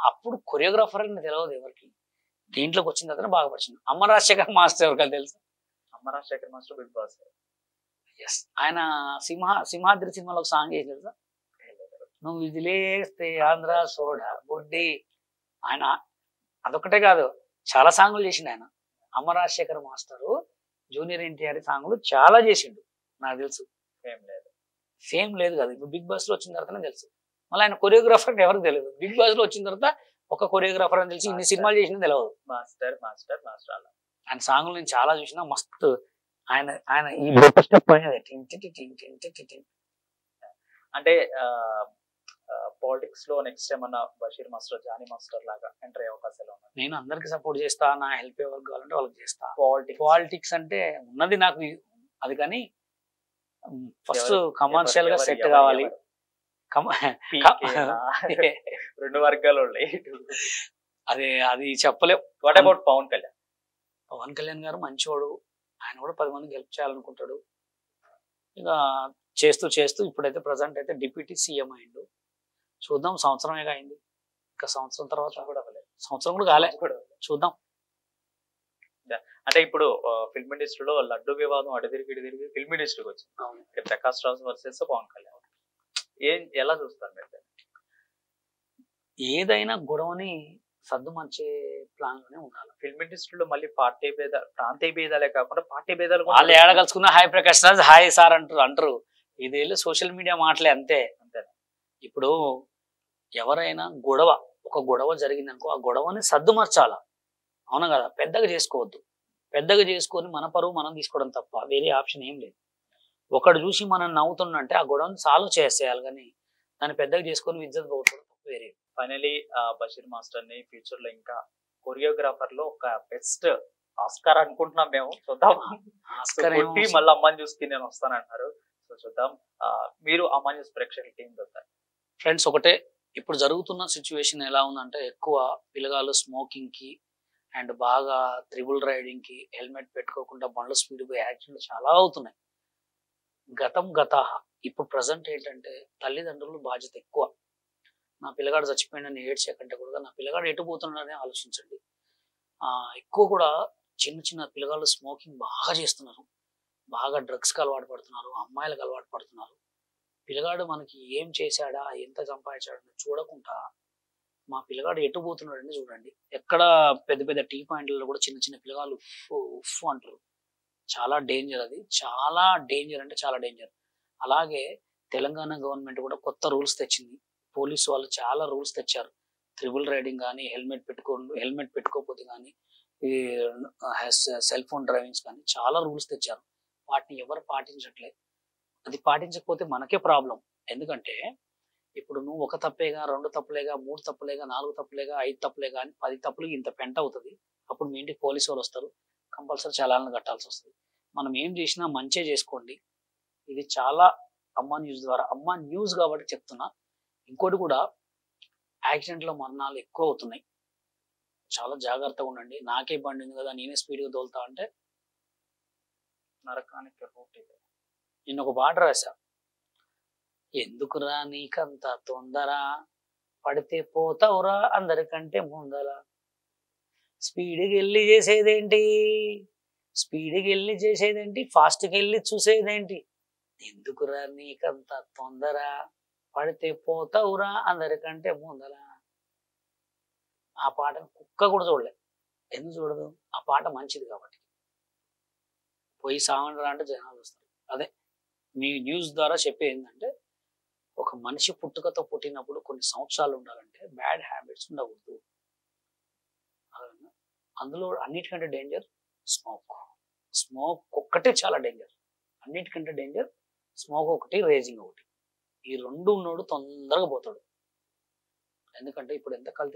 అప్పుడు కొరియోగ్రాఫర్ అని తెలియదు ఎవరికి. దీంట్లోకి వచ్చిన తర్వాత బాగా పరిచయం. అమ్మ రాజశేఖర్ మాస్టర్ ఎవరికైనా తెలుసా? అమ్మ Rajasekhar master big boss. Yes. ఆయన సింహాద్రి సినిమాలో ఒక సాంగ్ చేసి తెలుసా? నువ్వు విదిలేస్తే ఆంధ్ర సోడా బొడ్డి. ఆయన అదొకటే కాదు, చాలా సాంగులు చేసిండు ఆయన. అమ్మ రాజశేఖర్ మాస్టరు జూనియర్ ఎన్టీఆర్ సాంగులు చాలా చేసిండు నాకు తెలుసు. సేమ్ లేదు కదా, ఇప్పుడు బిగ్ బాస్ లో వచ్చిన తర్వాతనే తెలుసు. మళ్ళీ ఆయన కొరియోగ్రాఫర్ ఎవరికి తెలియదు. బిగ్ బాస్ లో వచ్చిన తర్వాత ఒక కొరియోగ్రాఫర్ అని తెలిసి ఇన్ని సినిమాలు చేసిన తెలియదు. మాస్టర్ మాస్టర్ మాస్టర్ అలా ఆయన సాంగులు నేను చాలా చూసిన. మస్తు ఆయన ఆయన ఈ బొట్ట స్టెప్ అంటే పాలిటిక్స్ లో నెక్స్ట్ ఏమన్నా బషీర్ మాస్టర్ జానీ మాస్టర్ లాగా ఎంటర్ అయ్యే అవకాశాలు ఉన్నాయి? నేను అందరికి సపోర్ట్ చేస్తా, నా హెల్ప్ ఎవరికి కావాలంటే వాళ్ళకి చేస్తా. పాలిటిక్స్ అంటే ఉన్నది నాకు అది, కానీ ఫస్ట్ కమర్షియల్ గా సెట్ కావాలి. రెండు వర్గాలు ఉన్నాయి. అది చెప్పలేం. What about Pawan Kalyan? పవన్ కళ్యాణ్ గారు మంచివాడు, ఆయన కూడా 10 మందికి హెల్ప్ చేయాలనుకుంటాడు. ఇక చేస్తూ చేస్తూ ఇప్పుడైతే ప్రజెంట్ అయితే డిప్యూటీ సీఎం అయిండు. చూద్దాం, సంవత్సరమే అయింది, ఇంకా సంవత్సరం తర్వాత కూడా సంవత్సరం కూడా కాలే, చూద్దాం. అంటే ఇప్పుడు ఫిల్మ్ ఇండస్ట్రీలో లడ్డు వివాదం అడిదిరిగి ఫిల్మ్ ఇండస్ట్రీకి వచ్చింది. ప్రకాష్ రాజ్ వర్సెస్ పవన్ కళ్యాణ్. ఎలా చూస్తారు మీరు? ఏదైనా గొడవని సర్దుమర్చే ప్లాన్ లోనే ఉండాలి. ఫిల్మ్ ఇండస్ట్రీలో మళ్ళీ పార్టీ భేదాలు, ప్రాంతీయ భేదాలే కాకుండా పార్టీ భేదాలు వాళ్ళు ఏడగలుచుకున్న hi Prakash Raj hi sir అంటారు. ఇదేళ్ళు సోషల్ మీడియా మాటలే అంతే. ఇప్పుడు ఎవరైనా ఒక గొడవ జరిగిందనుకో, ఆ గొడవని సర్దుమర్చాలా, అవునా కదా? పెద్దగా చేసుకోవద్దు. పెద్దగా చేసుకొని మన పరువు మనం తీసుకోవడం తప్ప వేరే ఆప్షన్ ఏం లేదు. ఒకడు చూసి మనం నవ్వుతున్నంటే ఆ గొడవని సాల్వ్ చేసేయాలి, కానీ దాన్ని పెద్దగా చేసుకొని విజ్జత్ పోగొట్టుకోవడం తప్ప వేరే. ఫైనలీ బషీర్ మాస్టర్ ని ఫ్యూచర్ లో ఇంకా కొరియోగ్రాఫర్ లో ఒక బెస్ట్ ఆస్కార్ అనుకుంటున్నాం మేము. చూద్దాం. మళ్ళీ అమ్మాయిని చూసుకుని నేను వస్తానంటున్నారు. సో చూద్దాం. మీరు అమ్మాయిని చూసి ప్రేక్షకులకి ఏం చెప్తారు? ఫ్రెండ్స్, ఒకటే, ఇప్పుడు జరుగుతున్న సిచ్యువేషన్ ఎలా ఉందంటే, ఎక్కువ పిల్లగాళ్ళు స్మోకింగ్ కి అండ్ బాగా త్రిబుల్ రైడింగ్ కి హెల్మెట్ పెట్టుకోకుండా బండ్లు స్పీడ్ పోయి యాక్సిడెంట్లు చాలా అవుతున్నాయి. ఇప్పుడు ప్రజెంట్ ఏంటంటే తల్లిదండ్రులు బాధ్యత ఎక్కువ. నా పిల్లగాడు చచ్చిపోయిందని ఏడ్చే కంటే కూడా నా పిల్లగాడు ఎటు పోతున్నాడని ఆలోచించండి. ఎక్కువ కూడా చిన్న చిన్న పిల్లగాళ్ళు స్మోకింగ్ బాగా చేస్తున్నారు, బాగా డ్రగ్స్కి అలవాటు పడుతున్నారు, అమ్మాయిలకు అలవాటు పడుతున్నారు. పిల్లగాడు మనకి ఏం చేశాడా, ఎంత సంపాదించాడని చూడకుండా మా పిల్లగాడు ఎటు పోతున్నాడని చూడండి. ఎక్కడ పెద్ద పెద్ద టీ పాయింట్లలో కూడా చిన్న చిన్న పిల్లగాళ్ళు ఉఫ్ అంటారు. చాలా డేంజర్, అది చాలా డేంజర్, అంటే చాలా డేంజర్. అలాగే తెలంగాణ గవర్నమెంట్ కూడా కొత్త రూల్స్ తెచ్చింది. పోలీసు వాళ్ళు చాలా రూల్స్ తెచ్చారు. త్రిబుల్ రైడింగ్ కానీ, హెల్మెట్ పెట్టుకోకపోతే కానీ, ఈ సెల్ ఫోన్ డ్రైవింగ్స్ కానీ చాలా రూల్స్ తెచ్చారు. వాటిని ఎవరు పాటించట్లేదు. అది పాటించకపోతే మనకే ప్రాబ్లం. ఎందుకంటే ఇప్పుడు నువ్వు ఒక తప్పేగా, 2 తప్పులేగా, 3 తప్పులేగా, 4 తప్పులేగా, 5 తప్పులేగా అని 10 తప్పులు ఇంత పెంట అవుతుంది. అప్పుడు మీ ఇంటికి పోలీసు వాళ్ళు వస్తారు, కంపల్సరీ చలాలను కట్టాల్సి వస్తుంది. మనం ఏం చేసినా మంచే చేసుకోండి. ఇది చాలా అమ్మ న్యూస్ కాబట్టి చెప్తున్నా. ఇంకోటి కూడా, యాక్సిడెంట్లో మరణాలు ఎక్కువ అవుతున్నాయి. చాలా జాగ్రత్తగా ఉండండి. నాకే బండి ఉంది కదా, నేనే స్పీడ్గా తోలుతా అంటే నరకానికి రూట్. నేను ఒక పాట రాశా, ఎందుకురా నీకంత తొందర, పడితే పోతావురా అందరికంటే ముందర, స్పీడ్కి వెళ్ళి చేసేదేంటి, ఫాస్ట్కి వెళ్ళి చూసేదేంటి, ఎందుకురా నీకంత తొందర, పడితే పోతావురా అందరికంటే ముందర. ఆ పాట కుక్క కూడా చూడలే. ఎందుకు చూడదు? ఆ పాట మంచిది కాబట్టి. పోయి సాగండ్రా అంటే జనాలు వస్తారు. అదే మీ న్యూస్ ద్వారా చెప్పేది ఏంటంటే, ఒక మనిషి పుట్టుకతో పుట్టినప్పుడు కొన్ని సంవత్సరాలు ఉండాలంటే బ్యాడ్ హ్యాబిట్స్ ఉండకూడదు. అందులో అన్నిటికంటే డేంజర్ స్మోక్ ఒక్కటే చాలా డేంజర్. అన్నిటికంటే డేంజర్ స్మోక్ ఒకటి, రేజింగ్ ఒకటి. ఈ 2 ఉన్నోడు తొందరగా పోతాడు. ఎందుకంటే ఇప్పుడు ఎంత కల్తీ